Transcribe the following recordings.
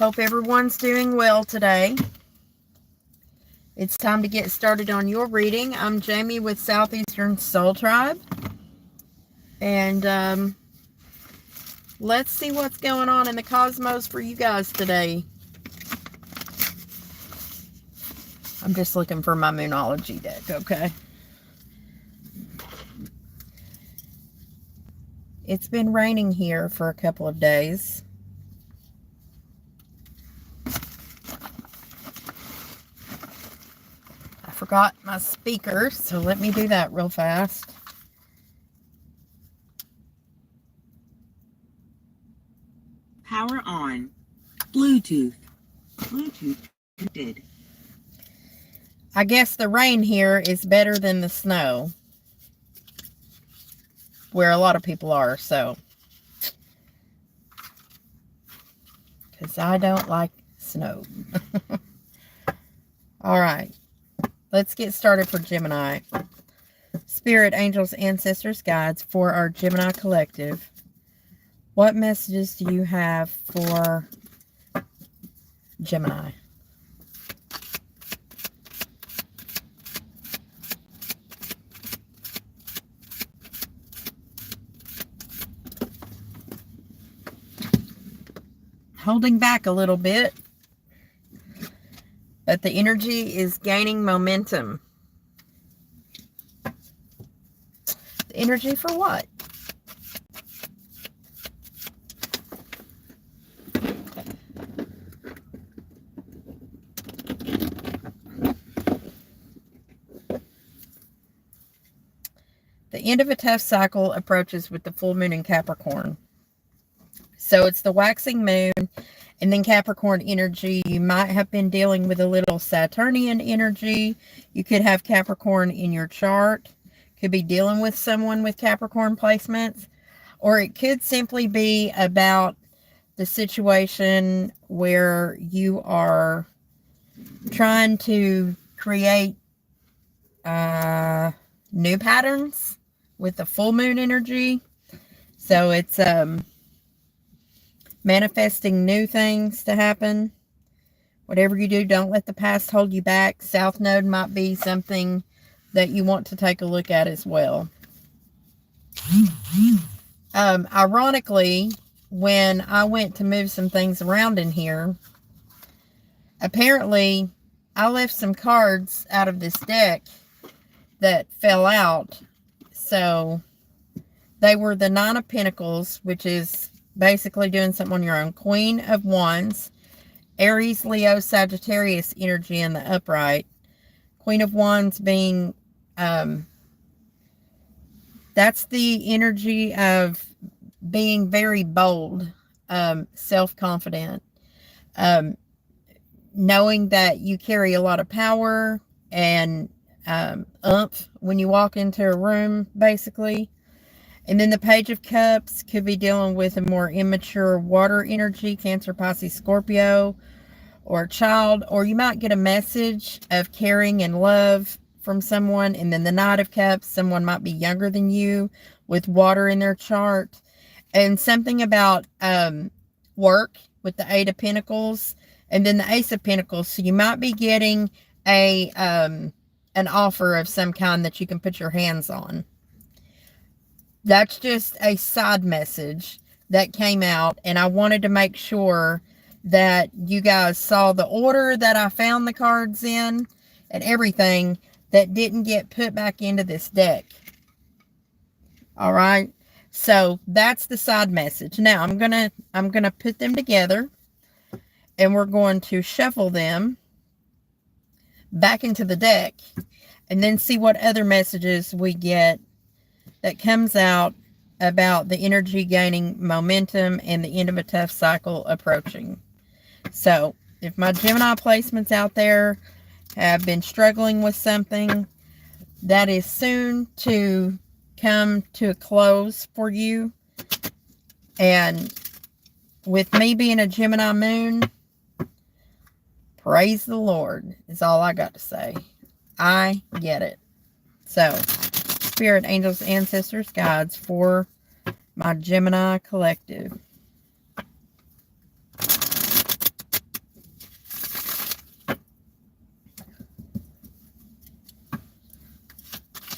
Hope everyone's doing well today. It's time to get started on your reading. I'm Jamie with Southeastern Soul Tribe. And let's see what's going on in the cosmos for you guys today. I'm just looking for my Moonology deck, okay? It's been raining here for a couple of days. I forgot my speaker, so let me do that real fast. Power on. Bluetooth connected. I guess the rain here is better than the snow, where a lot of people are, so. Because I don't like snow. All right. Let's get started for Gemini. Spirit, angels, ancestors, guides for our Gemini collective. What messages do you have for Gemini? Holding back a little bit, but the energy is gaining momentum. The energy for what? The end of a tough cycle approaches with the full moon in Capricorn. So it's the waxing moon and then Capricorn energy. You might have been dealing with a little Saturnian energy. You could have Capricorn in your chart. Could be dealing with someone with Capricorn placements. Or it could simply be about the situation where you are trying to create new patterns with the full moon energy. So it's manifesting new things to happen. Whatever you do, don't let the past hold you back. South Node might be something that you want to take a look at as well. Ironically, when I went to move some things around in here, apparently I left some cards out of this deck that fell out. So they were the Nine of Pentacles, which is basically doing something on your own. Queen of Wands, Aries, Leo, Sagittarius energy in the upright. Queen of Wands being, that's the energy of being very bold, self-confident, knowing that you carry a lot of power and oomph when you walk into a room, basically. And then the Page of Cups could be dealing with a more immature water energy, Cancer, Pisces, Scorpio, or a child. Or you might get a message of caring and love from someone. And then the Knight of Cups, someone might be younger than you with water in their chart. And something about work with the Eight of Pentacles. And then the Ace of Pentacles. So you might be getting an offer of some kind that you can put your hands on. That's just a side message that came out, and I wanted to make sure that you guys saw the order that I found the cards in and everything that didn't get put back into this deck. All right. So that's the side message. Now I'm going to put them together, and we're going to shuffle them back into the deck and then see what other messages we get that comes out about the energy gaining momentum and the end of a tough cycle approaching. So if my Gemini placements out there have been struggling with something, that is soon to come to a close for you. And with me being a Gemini moon, praise the Lord is all I got to say. I get it. So Spirit, angels, ancestors, guides for my Gemini collective.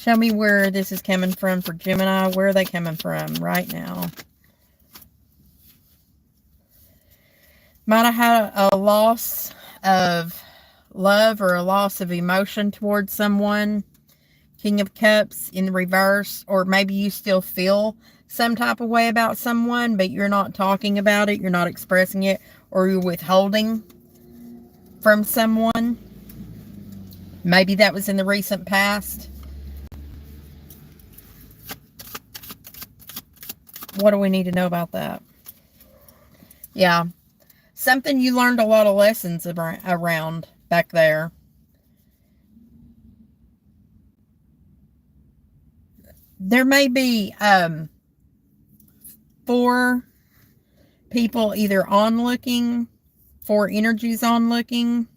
Show me where this is coming from for Gemini. Where are they coming from right now? Might have had a loss of love or a loss of emotion towards someone. King of Cups in the reverse. Or maybe you still feel some type of way about someone, but you're not talking about it. You're not expressing it. Or you're withholding from someone. Maybe that was in the recent past. What do we need to know about that? Yeah. Something you learned a lot of lessons around back there. There may be 4 people either onlooking, 4 energies onlooking.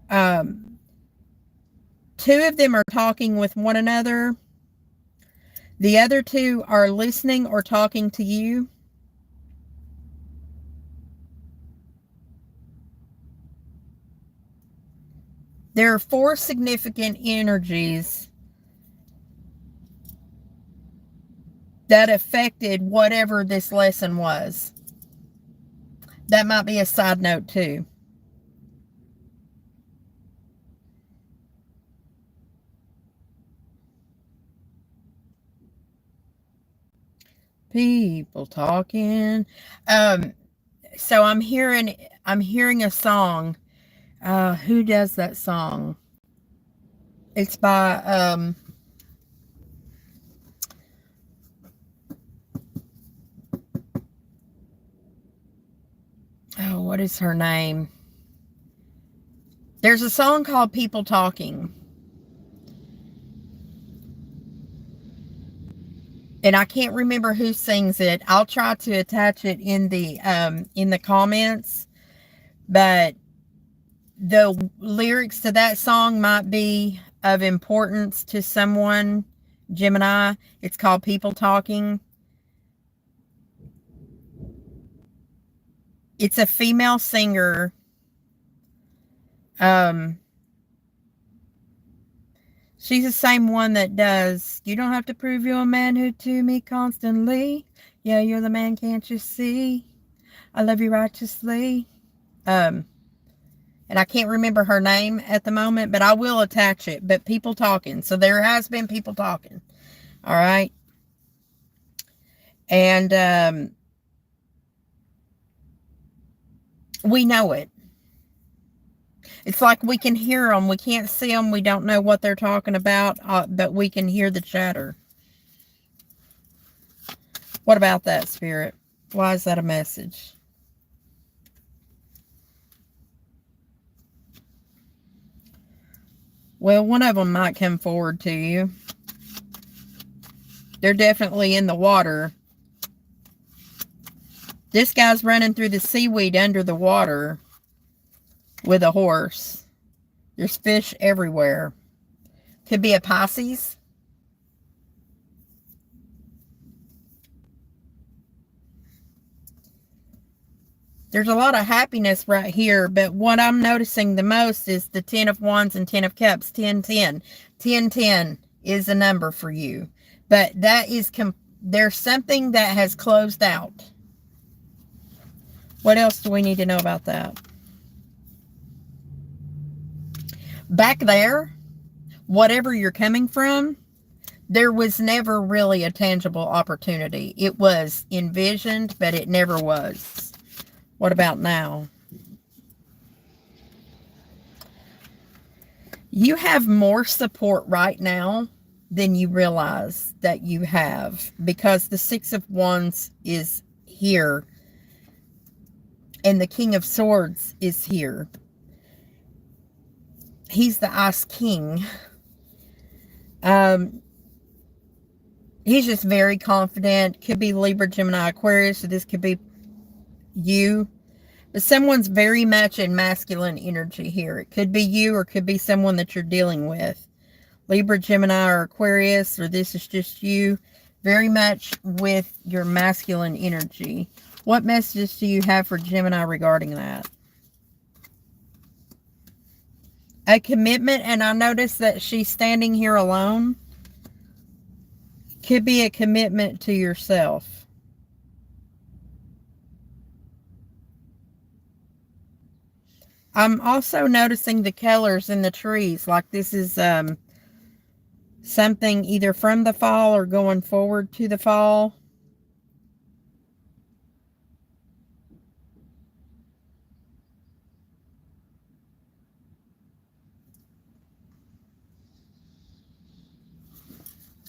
2 of them are talking with one another. The other 2 are listening or talking to you. There are 4 significant energies that affected whatever this lesson was. That might be a side note too. People talking. So I'm hearing a song. Who does that song? It's by oh, what is her name? There's a song called People Talking. And I can't remember who sings it. I'll try to attach it in the comments. But the lyrics to that song might be of importance to someone, Gemini. It's called People Talking. It's a female singer. She's the same one that does, you don't have to prove you're a manhood to me constantly. Yeah, you're the man, can't you see? I love you righteously. And I can't remember her name at the moment, but I will attach it. But People Talking. So there has been people talking. All right. And we know it. It's like we can hear them. We can't see them. We don't know what they're talking about, but we can hear the chatter. What about that, Spirit? Why is that a message? Well, one of them might come forward to you. They're definitely in the water. This guy's running through the seaweed under the water with a horse. There's fish everywhere. Could be a Pisces. There's a lot of happiness right here, but what I'm noticing the most is the 10 of Wands and 10 of Cups. 10-10. 10-10 is a number for you. But that is, there's something that has closed out. What else do we need to know about that? Back there, whatever you're coming from, there was never really a tangible opportunity. It was envisioned, but it never was. What about now? You have more support right now than you realize that you have, because the 6 of Wands is here and the King of Swords is here. He's the Ice King. He's just very confident. Could be Libra, Gemini, Aquarius. So this could be you. But someone's very much in masculine energy here. It could be you, or it could be someone that you're dealing with. Libra, Gemini, or Aquarius, or this is just you. Very much with your masculine energy. What messages do you have for Gemini regarding that? a commitment, and I noticed that she's standing here alone. Could be a commitment to yourself. I'm also noticing the colors in the trees, like this is something either from the fall or going forward to the fall.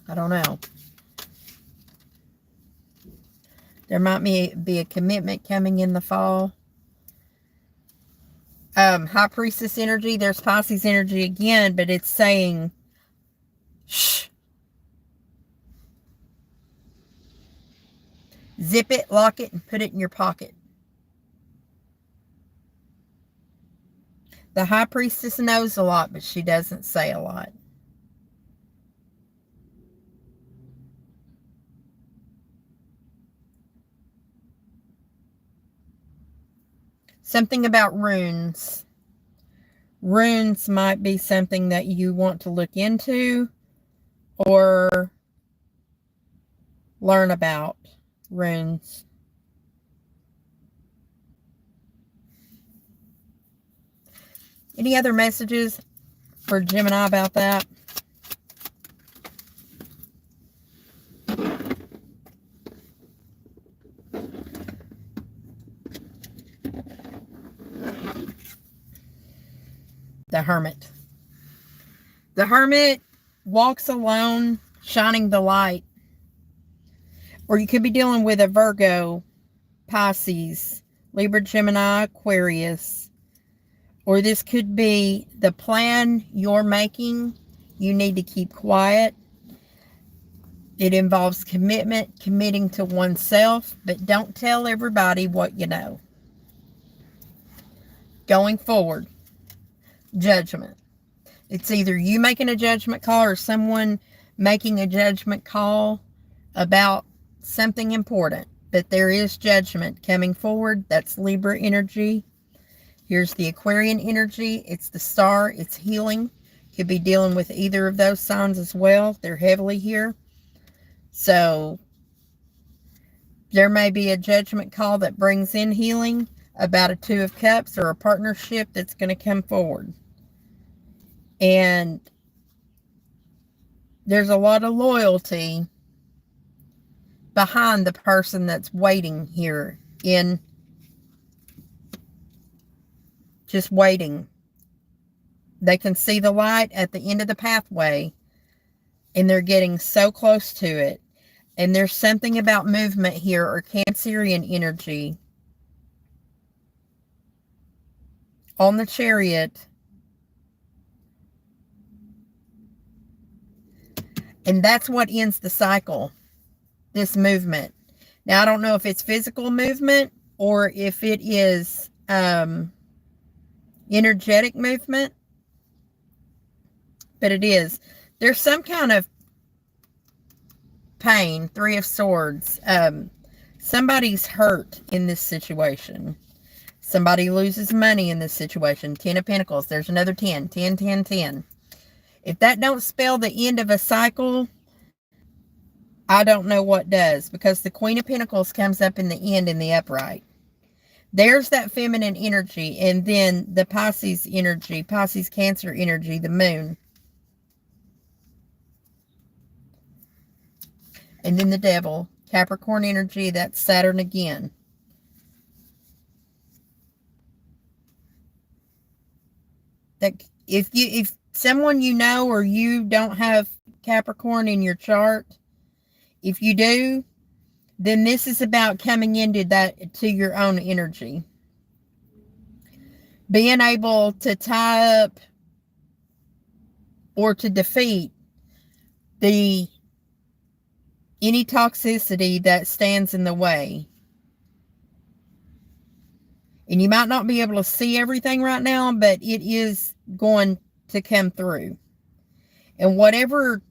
I don't know. There might be a commitment coming in the fall. High Priestess energy. There's Pisces energy again, but it's saying, shh. Zip it, lock it, and put it in your pocket. The High Priestess knows a lot, but she doesn't say a lot. Something about runes. Runes might be something that you want to look into or learn about. Runes. Any other messages for Gemini about that? The Hermit. The Hermit walks alone, shining the light. Or you could be dealing with a Virgo, Pisces, Libra, Gemini, Aquarius. Or this could be the plan you're making. You need to keep quiet. It involves commitment, committing to oneself, but don't tell everybody what you know. Going forward, judgment. It's either you making a judgment call or someone making a judgment call about something important. But there is judgment coming forward. That's Libra energy. Here's the Aquarian energy. It's the star. It's healing. Could be dealing with either of those signs as well. They're heavily here. So there may be a judgment call that brings in healing about a Two of Cups or a partnership that's going to come forward. And there's a lot of loyalty behind the person that's waiting here in just waiting. They can see the light at the end of the pathway and they're getting so close to it. And there's something about movement here or Cancerian energy on the Chariot. And that's what ends the cycle, this movement. Now, I don't know if it's physical movement or if it is energetic movement, but it is. There's some kind of pain, Three of Swords. Somebody's hurt in this situation. Somebody loses money in this situation. 10 of Pentacles. There's another 10. 10, 10, 10. If that don't spell the end of a cycle, I don't know what does, because the Queen of Pentacles comes up in the end in the upright. There's that feminine energy, and then the Pisces energy, Pisces Cancer energy, the moon. And then the devil, Capricorn energy, that's Saturn again. That if someone you know or you don't have Capricorn in your chart, if you do, then this is about coming into that, to your own energy. Being able to tie up or to defeat any toxicity that stands in the way. And you might not be able to see everything right now, but it is going to come through. And whatever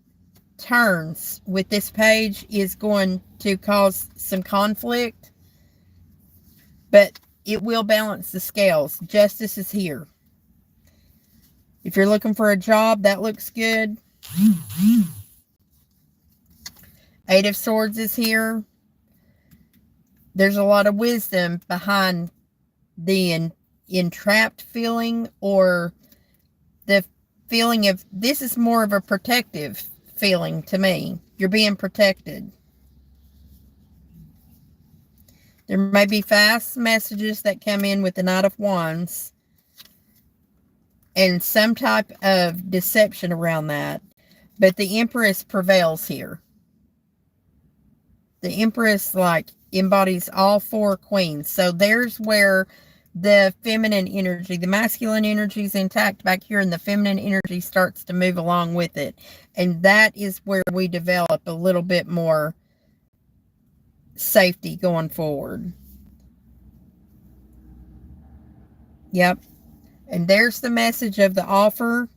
turns with this page is going to cause some conflict, but it will balance the scales. Justice is here. If you're looking for a job, that looks good. Eight of Swords is here. There's a lot of wisdom behind the entrapped feeling, or the feeling of, this is more of a protective feeling to me. You're being protected. There may be fast messages that come in with the Knight of Wands and some type of deception around that. But the Empress prevails here. The Empress, like, embodies all four queens. So there's where the feminine energy, the masculine energy is intact back here, and the feminine energy starts to move along with it. And that is where we develop a little bit more safety going forward. Yep. And there's the message of the offer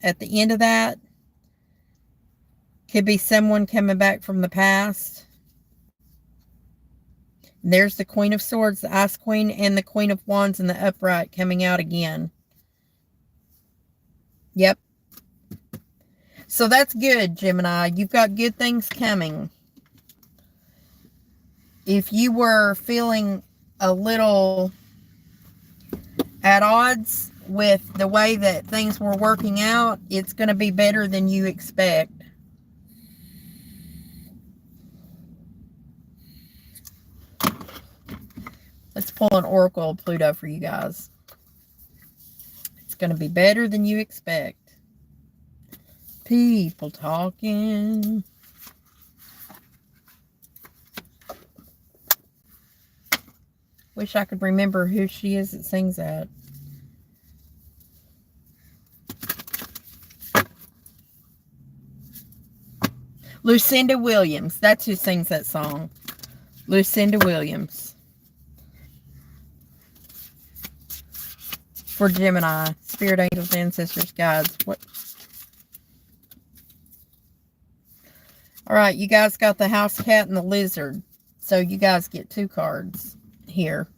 at the end of that. Could be someone coming back from the past. And there's the Queen of Swords, the Ice Queen, and the Queen of Wands in the upright coming out again. Yep. So that's good, Gemini. You've got good things coming. If you were feeling a little at odds with the way that things were working out, it's going to be better than you expect. Let's pull an Oracle of Pluto for you guys. It's going to be better than you expect. People talking. Wish I could remember who she is that sings that. Lucinda Williams. That's who sings that song. Lucinda Williams. For Gemini. Spirit, angels, ancestors, guides. What? Alright, you guys got the house cat and the lizard. So you guys get 2 cards here.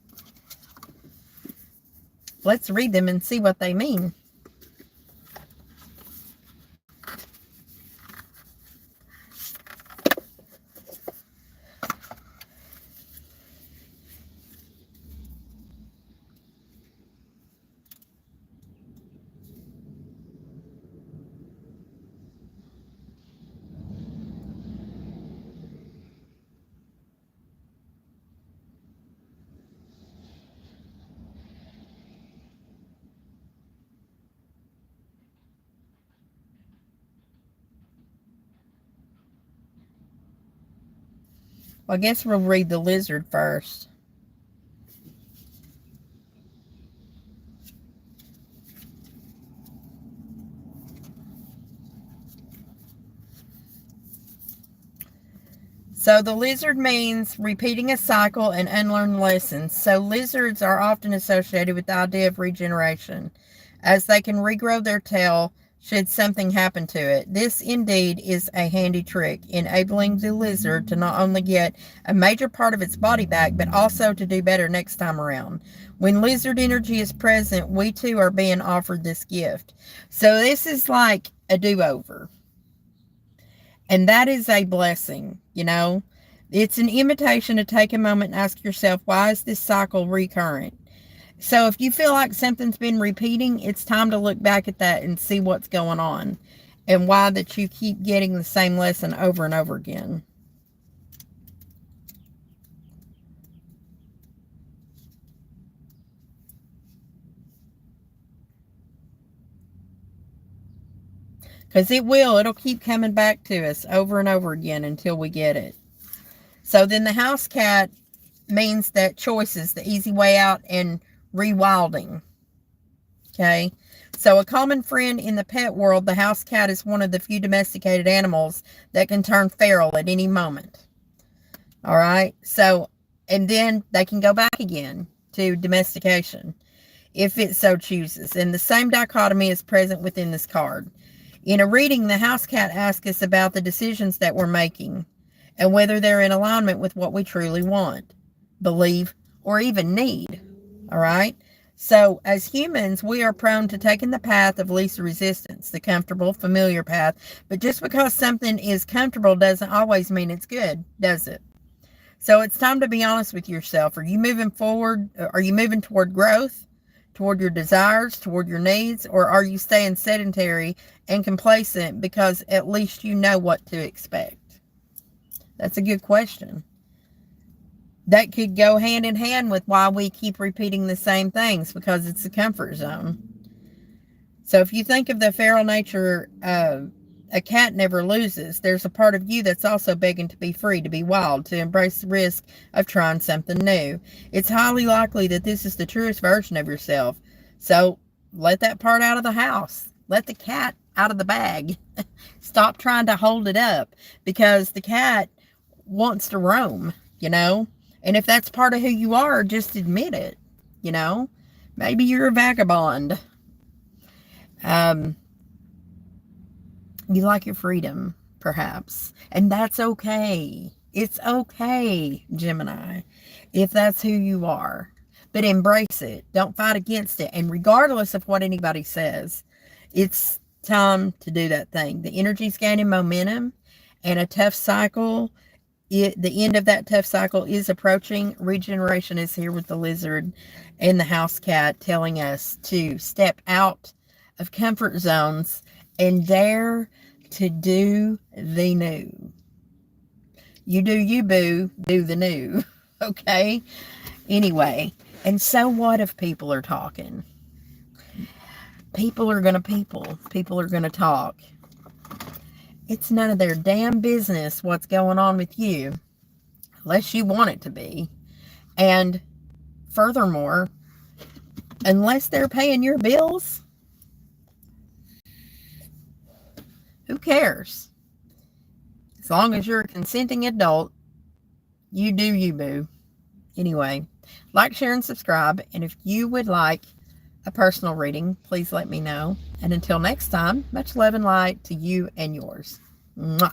Let's read them and see what they mean. Well, I guess we'll read the lizard first. So the lizard means repeating a cycle and unlearned lessons. So lizards are often associated with the idea of regeneration, as they can regrow their tail should something happen to it. This indeed is a handy trick, enabling the lizard to not only get a major part of its body back, but also to do better next time around. When lizard energy is present, we too are being offered this gift. So this is like a do-over. And that is a blessing, you know. It's an invitation to take a moment and ask yourself, why is this cycle recurrent? So if you feel like something's been repeating, it's time to look back at that and see what's going on and why that you keep getting the same lesson over and over again. Because it'll keep coming back to us over and over again until we get it. So then the house cat means that choices, the easy way out, and rewilding. Okay. So a common friend in the pet world, the house cat is one of the few domesticated animals that can turn feral at any moment. All right. So, and then they can go back again to domestication if it so chooses. And the same dichotomy is present within this card. In a reading, the house cat asks us about the decisions that we're making and whether they're in alignment with what we truly want, believe, or even need. All right. So, as humans, we are prone to taking the path of least resistance, the comfortable, familiar path. But just because something is comfortable doesn't always mean it's good, does it? So, it's time to be honest with yourself. Are you moving forward? Are you moving toward growth, toward your desires, toward your needs? Or are you staying sedentary and complacent because at least you know what to expect? That's a good question. That could go hand in hand with why we keep repeating the same things, because it's a comfort zone. So if you think of the feral nature, a cat never loses. There's a part of you that's also begging to be free, to be wild, to embrace the risk of trying something new. It's highly likely that this is the truest version of yourself. So let that part out of the house. Let the cat out of the bag. Stop trying to hold it up, because the cat wants to roam, you know? And if that's part of who you are, just admit it, you know? Maybe you're a vagabond. You like your freedom, perhaps. And that's okay. It's okay, Gemini, if that's who you are. But embrace it. Don't fight against it. And regardless of what anybody says, it's time to do that thing. The energy's gaining momentum, and a tough cycle, the end of that tough cycle is approaching. Regeneration is here with the lizard and the house cat, telling us to step out of comfort zones and dare to do the new. You do you, boo. Do the new. Okay? Anyway, and so what if people are talking? People are going to people. People are going to talk. It's none of their damn business what's going on with you, unless you want it to be. And furthermore, unless they're paying your bills, who cares? As long as you're a consenting adult, you do you, boo. Anyway, like, share, and subscribe. And if you would like a personal reading, please let me know. And until next time, much love and light to you and yours. Mwah.